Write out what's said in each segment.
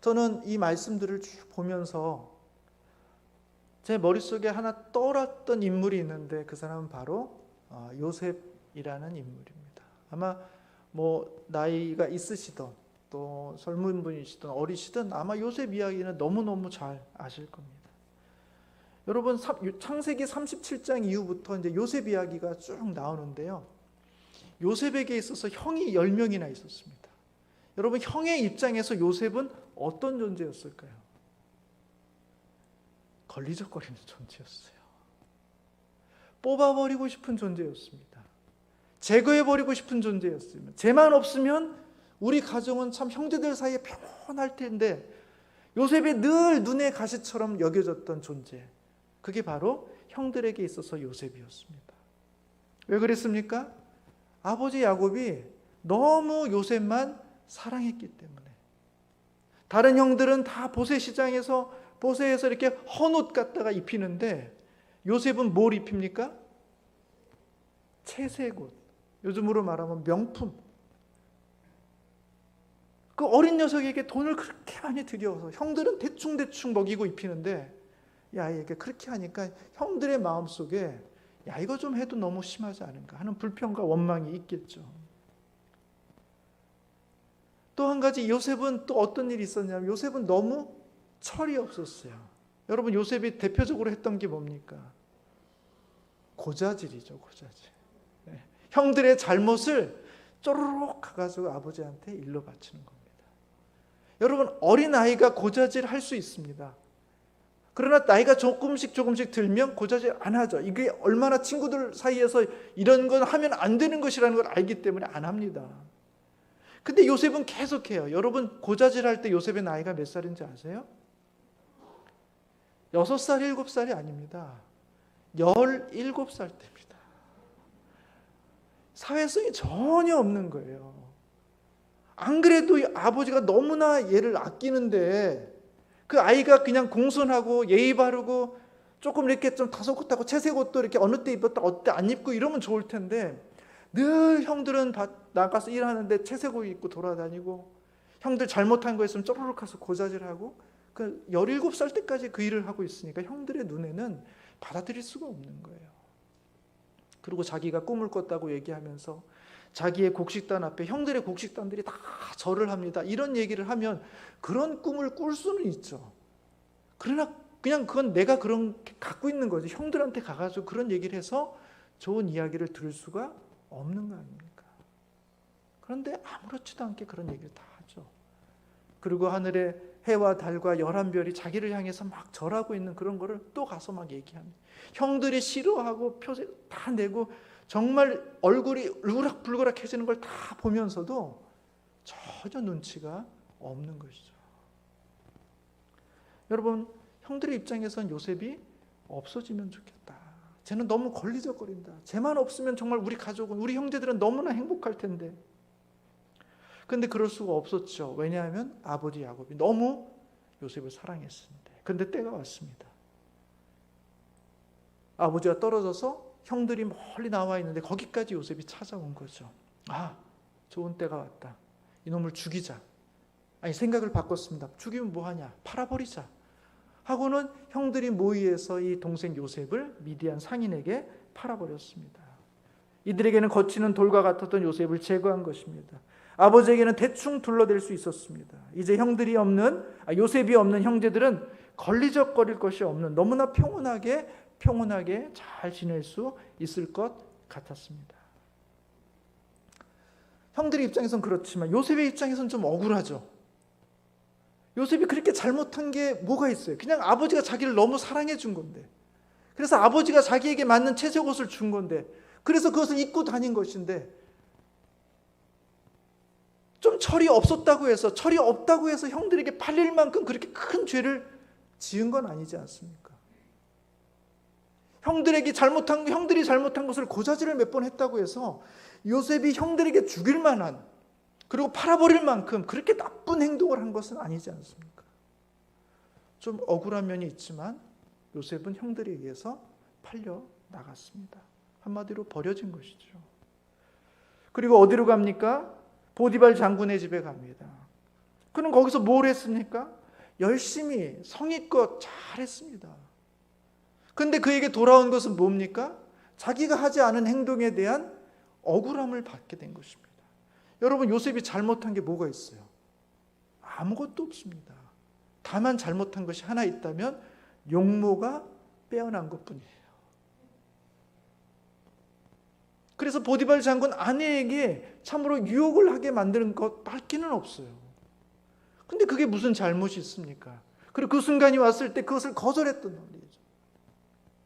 저는 이 말씀들을 쭉 보면서 제 머릿속에 하나 떠올랐던 인물이 있는데 그 사람은 바로 요셉이라는 인물입니다. 아마 뭐 나이가 있으시던 또 젊은 분이시든 어리시든 아마 요셉 이야기는 너무너무 잘 아실 겁니다. 여러분, 창세기 37장 이후부터 이제 요셉 이야기가 쭉 나오는데요. 요셉에게 있어서 형이 10명이나 있었습니다. 여러분, 형의 입장에서 요셉은 어떤 존재였을까요? 걸리적거리는 존재였어요. 뽑아버리고 싶은 존재였습니다. 제거해버리고 싶은 존재였습니다. 쟤만 없으면 우리 가정은 참 형제들 사이에 평온할 텐데, 요셉이 늘 눈의 가시처럼 여겨졌던 존재, 그게 바로 형들에게 있어서 요셉이었습니다. 왜 그랬습니까? 아버지 야곱이 너무 요셉만 사랑했기 때문에. 다른 형들은 다 보세시장에서 보세에서 이렇게 헌옷 갖다가 입히는데 요셉은 뭘 입힙니까? 채색 옷, 요즘으로 말하면 명품. 그 어린 녀석에게 돈을 그렇게 많이 들여서 형들은 대충대충 먹이고 입히는데, 야, 이게 그렇게 하니까 형들의 마음속에 야, 이거 좀 해도 너무 심하지 않은가 하는 불평과 원망이 있겠죠. 또 한 가지, 요셉은 또 어떤 일이 있었냐면 요셉은 너무 철이 없었어요. 여러분, 요셉이 대표적으로 했던 게 뭡니까? 고자질이죠, 고자질. 네. 형들의 잘못을 쪼르륵 가가지고 아버지한테 일러 바치는 겁니다. 여러분, 어린아이가 고자질 할 수 있습니다. 그러나 나이가 조금씩 들면 고자질 안 하죠. 이게 얼마나 친구들 사이에서 이런 건 하면 안 되는 것이라는 걸 알기 때문에 안 합니다. 근데 요셉은 계속해요. 여러분, 고자질할 때 요셉의 나이가 몇 살인지 아세요? 6살, 7살이 아닙니다. 17살 때입니다. 사회성이 전혀 없는 거예요. 안 그래도 아버지가 너무나 얘를 아끼는데 그 아이가 그냥 공손하고 예의 바르고 조금 이렇게 좀 다소곳하고 채색 옷도 이렇게 어느 때 입었다 어때 안 입고 이러면 좋을 텐데, 늘 형들은 나가서 일하는데 채색 옷 입고 돌아다니고, 형들 잘못한 거 있으면 쪼르륵 가서 고자질하고, 그 17살 때까지 그 일을 하고 있으니까 형들의 눈에는 받아들일 수가 없는 거예요. 그리고 자기가 꿈을 꿨다고 얘기하면서 자기의 곡식단 앞에 형들의 곡식단들이 다 절을 합니다. 이런 얘기를 하면 그런 꿈을 꿀 수는 있죠. 그러나 그냥 그건 내가 그런 갖고 있는 거지. 형들한테 가가지고 그런 얘기를 해서 좋은 이야기를 들을 수가 없는 거 아닙니까? 그런데 아무렇지도 않게 그런 얘기를 다 하죠. 그리고 하늘에 해와 달과 11별이 자기를 향해서 막 절하고 있는 그런 거를 또 가서 막 얘기합니다. 형들이 싫어하고 표정 다 내고 정말 얼굴이 울그락불그락해지는 걸 다 보면서도 전혀 눈치가 없는 것이죠. 여러분, 형들의 입장에선 요셉이 없어지면 좋겠다. 쟤는 너무 걸리적거린다. 쟤만 없으면 정말 우리 가족은, 우리 형제들은 너무나 행복할 텐데. 그런데 그럴 수가 없었죠. 왜냐하면 아버지 야곱이 너무 요셉을 사랑했습니다. 그런데 때가 왔습니다. 아버지가 떨어져서 형들이 멀리 나와 있는데 거기까지 요셉이 찾아온 거죠. 아, 좋은 때가 왔다. 이놈을 죽이자. 아니, 생각을 바꿨습니다. 죽이면 뭐하냐? 팔아버리자. 하고는 형들이 모의해서 이 동생 요셉을 미디안 상인에게 팔아버렸습니다. 이들에게는 거치는 돌과 같았던 요셉을 제거한 것입니다. 아버지에게는 대충 둘러댈 수 있었습니다. 이제 요셉이 없는 형제들은 걸리적거릴 것이 없는, 너무나 평온하게 잘 지낼 수 있을 것 같았습니다. 형들의 입장에선 그렇지만 요셉의 입장에선 좀 억울하죠. 요셉이 그렇게 잘못한 게 뭐가 있어요? 그냥 아버지가 자기를 너무 사랑해 준 건데, 그래서 아버지가 자기에게 맞는 채색 옷을 준 건데, 그래서 그것을 입고 다닌 것인데, 좀 철이 없다고 해서 형들에게 팔릴 만큼 그렇게 큰 죄를 지은 건 아니지 않습니까? 형들이 잘못한 것을 고자질을 몇 번 했다고 해서 요셉이 형들에게 죽일 만한, 그리고 팔아버릴 만큼 그렇게 나쁜 행동을 한 것은 아니지 않습니까? 좀 억울한 면이 있지만 요셉은 형들에 의해서 팔려 나갔습니다. 한마디로 버려진 것이죠. 그리고 어디로 갑니까? 보디발 장군의 집에 갑니다. 그럼 거기서 뭘 했습니까? 열심히 성의껏 잘했습니다. 그런데 그에게 돌아온 것은 뭡니까? 자기가 하지 않은 행동에 대한 억울함을 받게 된 것입니다. 여러분, 요셉이 잘못한 게 뭐가 있어요? 아무것도 없습니다. 다만 잘못한 것이 하나 있다면 용모가 빼어난 것뿐이에요. 그래서 보디발 장군 아내에게 참으로 유혹을 하게 만드는 것밖에는 없어요. 근데 그게 무슨 잘못이 있습니까? 그리고 그 순간이 왔을 때 그것을 거절했던 말이죠.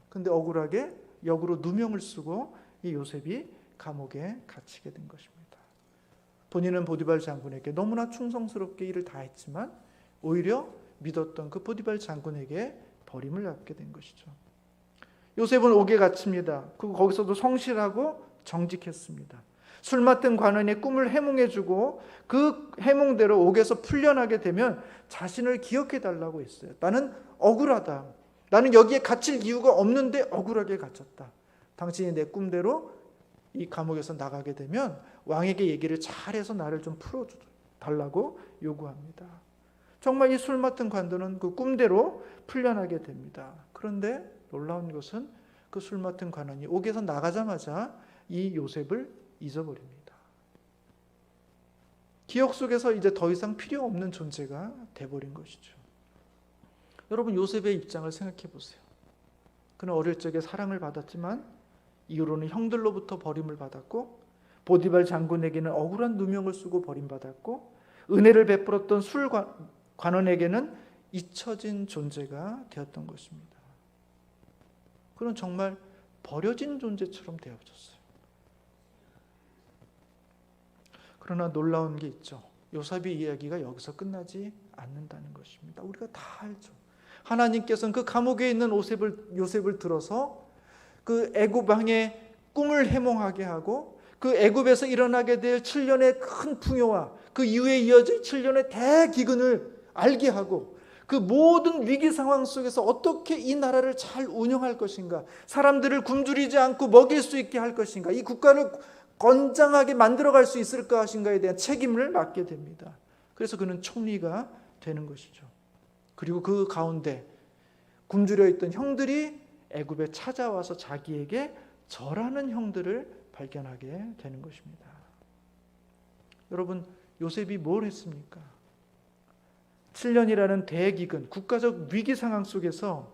근데 억울하게 역으로 누명을 쓰고 이 요셉이 감옥에 갇히게 된 것입니다. 본인은 보디발 장군에게 너무나 충성스럽게 일을 다했지만 오히려 믿었던 그 보디발 장군에게 버림을 받게 된 것이죠. 요셉은 옥에 갇힙니다. 거기서도 성실하고 정직했습니다. 술 맡은 관원의 꿈을 해몽해주고 그 해몽대로 옥에서 풀려나게 되면 자신을 기억해달라고 했어요. 나는 억울하다. 나는 여기에 갇힐 이유가 없는데 억울하게 갇혔다. 당신이 내 꿈대로 이 감옥에서 나가게 되면 왕에게 얘기를 잘해서 나를 좀 풀어달라고 요구합니다. 정말 이 술 맡은 관원은 그 꿈대로 풀려나게 됩니다. 그런데 놀라운 것은 그 술 맡은 관원이 옥에서 나가자마자 이 요셉을 잊어버립니다. 기억 속에서 이제 더 이상 필요 없는 존재가 돼버린 것이죠. 여러분, 요셉의 입장을 생각해 보세요. 그는 어릴 적에 사랑을 받았지만 이후로는 형들로부터 버림을 받았고 보디발 장군에게는 억울한 누명을 쓰고 버림받았고 은혜를 베풀었던 술 관원에게는 잊혀진 존재가 되었던 것입니다. 그는 정말 버려진 존재처럼 되어졌어요. 그러나 놀라운 게 있죠. 요셉의 이야기가 여기서 끝나지 않는다는 것입니다. 우리가 다 알죠. 하나님께서는 그 감옥에 있는 요셉을 들어서 그 애굽 왕의 꿈을 해몽하게 하고 그 애굽에서 일어나게 될 7년의 큰 풍요와 그 이후에 이어질 7년의 대기근을 알게 하고 그 모든 위기 상황 속에서 어떻게 이 나라를 잘 운영할 것인가, 사람들을 굶주리지 않고 먹일 수 있게 할 것인가, 이 국가를 건장하게 만들어갈 수 있을 것인가에 대한 책임을 맡게 됩니다. 그래서 그는 총리가 되는 것이죠. 그리고 그 가운데 굶주려 있던 형들이 애굽에 찾아와서 자기에게 절하는 형들을 발견하게 되는 것입니다. 여러분, 요셉이 뭘 했습니까? 7년이라는 대기근, 국가적 위기 상황 속에서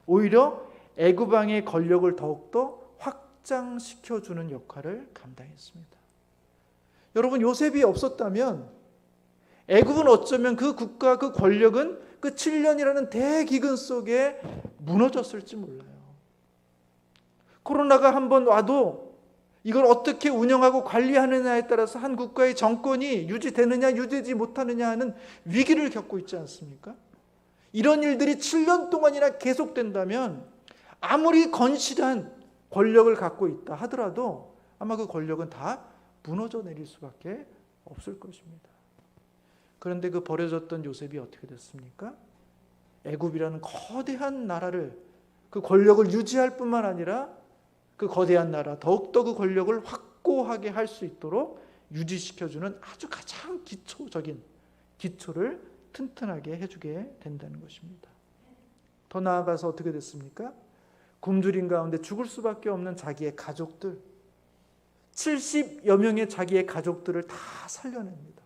오히려 애굽 왕의 권력을 더욱더 확장시켜주는 역할을 감당했습니다. 여러분, 요셉이 없었다면 애굽은 어쩌면 그 국가, 그 권력은 그 7년이라는 대기근 속에 무너졌을지 몰라요. 코로나가 한번 와도 이걸 어떻게 운영하고 관리하느냐에 따라서 한 국가의 정권이 유지되느냐 유지되지 못하느냐 하는 위기를 겪고 있지 않습니까? 이런 일들이 7년 동안이나 계속된다면 아무리 건실한 권력을 갖고 있다 하더라도 아마 그 권력은 다 무너져 내릴 수밖에 없을 것입니다. 그런데 그 버려졌던 요셉이 어떻게 됐습니까? 애굽이라는 거대한 나라를, 그 권력을 유지할 뿐만 아니라 그 거대한 나라, 더욱더 그 권력을 확고하게 할 수 있도록 유지시켜주는 아주 가장 기초적인 기초를 튼튼하게 해주게 된다는 것입니다. 더 나아가서 어떻게 됐습니까? 굶주린 가운데 죽을 수밖에 없는 자기의 가족들, 70여 명의 자기의 가족들을 다 살려냅니다.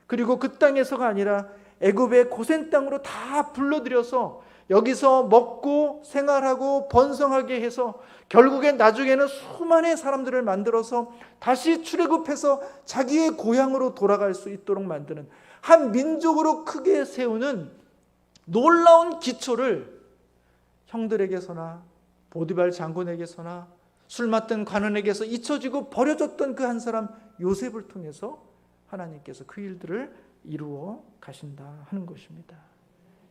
그리고 그 땅에서가 아니라 애굽의 고센 땅으로 다 불러들여서 여기서 먹고 생활하고 번성하게 해서 결국엔 나중에는 수많은 사람들을 만들어서 다시 출애굽해서 자기의 고향으로 돌아갈 수 있도록 만드는, 한 민족으로 크게 세우는 놀라운 기초를 형들에게서나 보디발 장군에게서나 술 맡은 관원에게서 잊혀지고 버려졌던 그 한 사람 요셉을 통해서 하나님께서 그 일들을 이루어 가신다 하는 것입니다.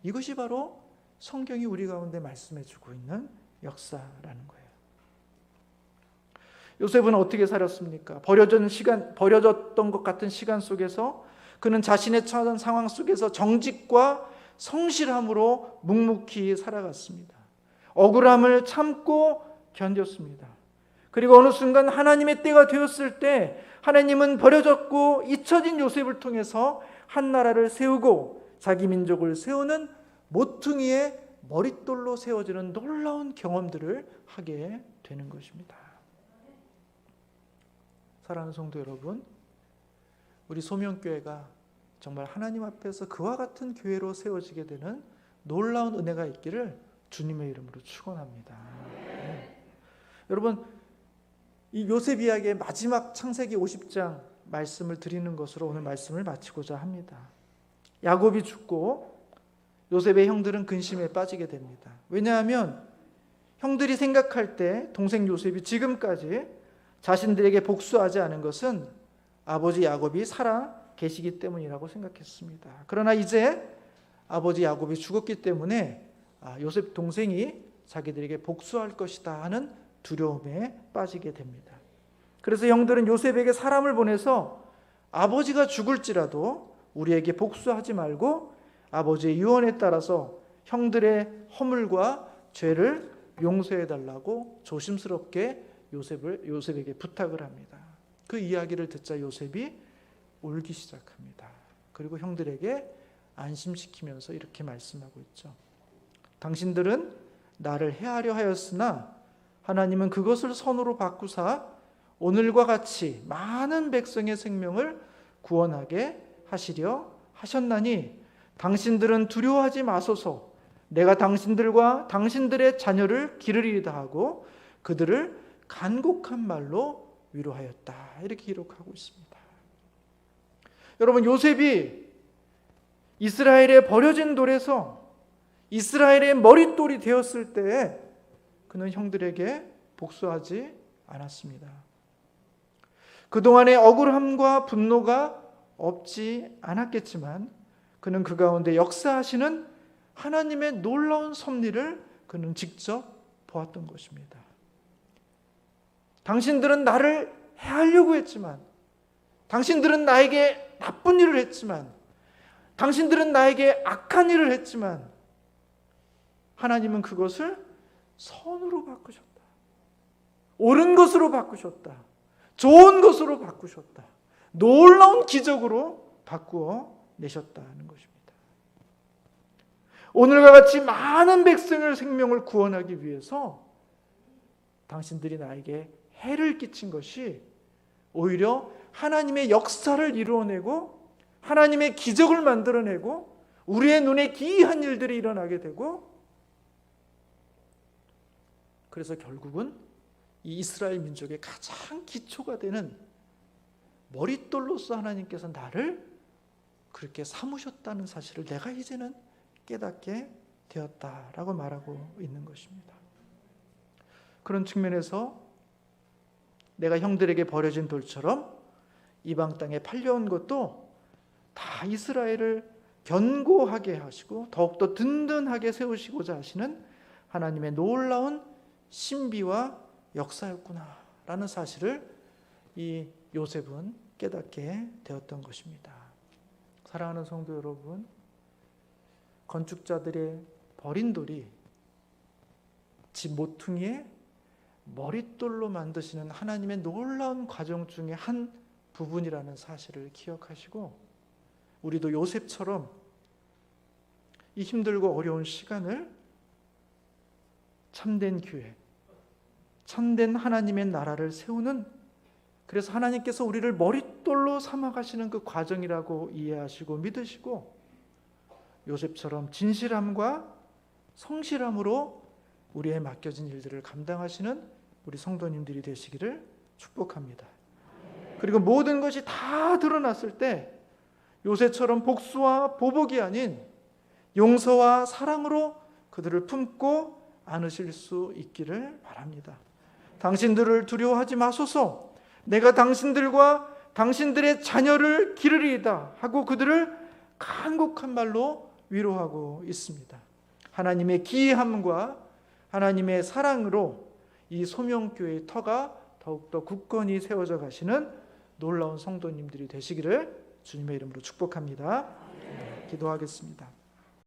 이것이 바로 성경이 우리 가운데 말씀해주고 있는 역사라는 거예요. 요셉은 어떻게 살았습니까? 버려졌던 것 같은 시간 속에서 그는 자신의 처한 상황 속에서 정직과 성실함으로 묵묵히 살아갔습니다. 억울함을 참고 견뎠습니다. 그리고 어느 순간 하나님의 때가 되었을 때 하나님은 버려졌고 잊혀진 요셉을 통해서 한 나라를 세우고 자기 민족을 세우는 모퉁이의 머릿돌로 세워지는 놀라운 경험들을 하게 되는 것입니다. 사랑하는 성도 여러분, 우리 소명교회가 정말 하나님 앞에서 그와 같은 교회로 세워지게 되는 놀라운 은혜가 있기를 주님의 이름으로 축원합니다. 네. 여러분, 이 요셉 이야기의 마지막 창세기 50장 말씀을 드리는 것으로 오늘 말씀을 마치고자 합니다. 야곱이 죽고 요셉의 형들은 근심에 빠지게 됩니다. 왜냐하면 형들이 생각할 때 동생 요셉이 지금까지 자신들에게 복수하지 않은 것은 아버지 야곱이 살아 계시기 때문이라고 생각했습니다. 그러나 이제 아버지 야곱이 죽었기 때문에 요셉 동생이 자기들에게 복수할 것이다 하는 두려움에 빠지게 됩니다. 그래서 형들은 요셉에게 사람을 보내서 아버지가 죽을지라도 우리에게 복수하지 말고 아버지의 유언에 따라서 형들의 허물과 죄를 용서해 달라고 조심스럽게 요셉에게 부탁을 합니다. 그 이야기를 듣자 요셉이 울기 시작합니다. 그리고 형들에게 안심시키면서 이렇게 말씀하고 있죠. 당신들은 나를 해하려 하였으나 하나님은 그것을 선으로 바꾸사 오늘과 같이 많은 백성의 생명을 구원하게 하시려 하셨나니 당신들은 두려워하지 마소서. 내가 당신들과 당신들의 자녀를 기르리이다 하고 그들을 간곡한 말로 위로하였다. 이렇게 기록하고 있습니다. 여러분, 요셉이 이스라엘의 버려진 돌에서 이스라엘의 머릿돌이 되었을 때 그는 형들에게 복수하지 않았습니다. 그동안의 억울함과 분노가 없지 않았겠지만 그는 그 가운데 역사하시는 하나님의 놀라운 섭리를 그는 직접 보았던 것입니다. 당신들은 나를 해하려고 했지만, 당신들은 나에게 나쁜 일을 했지만, 당신들은 나에게 악한 일을 했지만 하나님은 그것을 선으로 바꾸셨다. 옳은 것으로 바꾸셨다. 좋은 것으로 바꾸셨다. 놀라운 기적으로 바꾸어 내셨다는 것입니다. 오늘과 같이 많은 백성의 생명을 구원하기 위해서 당신들이 나에게 해를 끼친 것이 오히려 하나님의 역사를 이루어내고 하나님의 기적을 만들어내고 우리의 눈에 기이한 일들이 일어나게 되고, 그래서 결국은 이 이스라엘 민족의 가장 기초가 되는 머릿돌로서 하나님께서 나를 그렇게 삼으셨다는 사실을 내가 이제는 깨닫게 되었다라고 말하고 있는 것입니다. 그런 측면에서 내가 형들에게 버려진 돌처럼 이방 땅에 팔려온 것도 다 이스라엘을 견고하게 하시고 더욱더 든든하게 세우시고자 하시는 하나님의 놀라운 신비와 역사였구나라는 사실을 이 요셉은 깨닫게 되었던 것입니다. 사랑하는 성도 여러분, 건축자들의 버린 돌이 집 모퉁이에 머릿돌로 만드시는 하나님의 놀라운 과정 중에 한 부분이라는 사실을 기억하시고, 우리도 요셉처럼 이 힘들고 어려운 시간을 참된 교회, 참된 하나님의 나라를 세우는, 그래서 하나님께서 우리를 머릿돌로 삼아가시는 그 과정이라고 이해하시고 믿으시고, 요셉처럼 진실함과 성실함으로 우리의 맡겨진 일들을 감당하시는 우리 성도님들이 되시기를 축복합니다. 그리고 모든 것이 다 드러났을 때 요셉처럼 복수와 보복이 아닌 용서와 사랑으로 그들을 품고 안으실 수 있기를 바랍니다. 당신들을 두려워하지 마소서. 내가 당신들과 당신들의 자녀를 기르리이다 하고 그들을 간곡한 말로 위로하고 있습니다. 하나님의 기이함과 하나님의 사랑으로 이 소명교회의 터가 더욱더 굳건히 세워져 가시는 놀라운 성도님들이 되시기를 주님의 이름으로 축복합니다. 기도하겠습니다.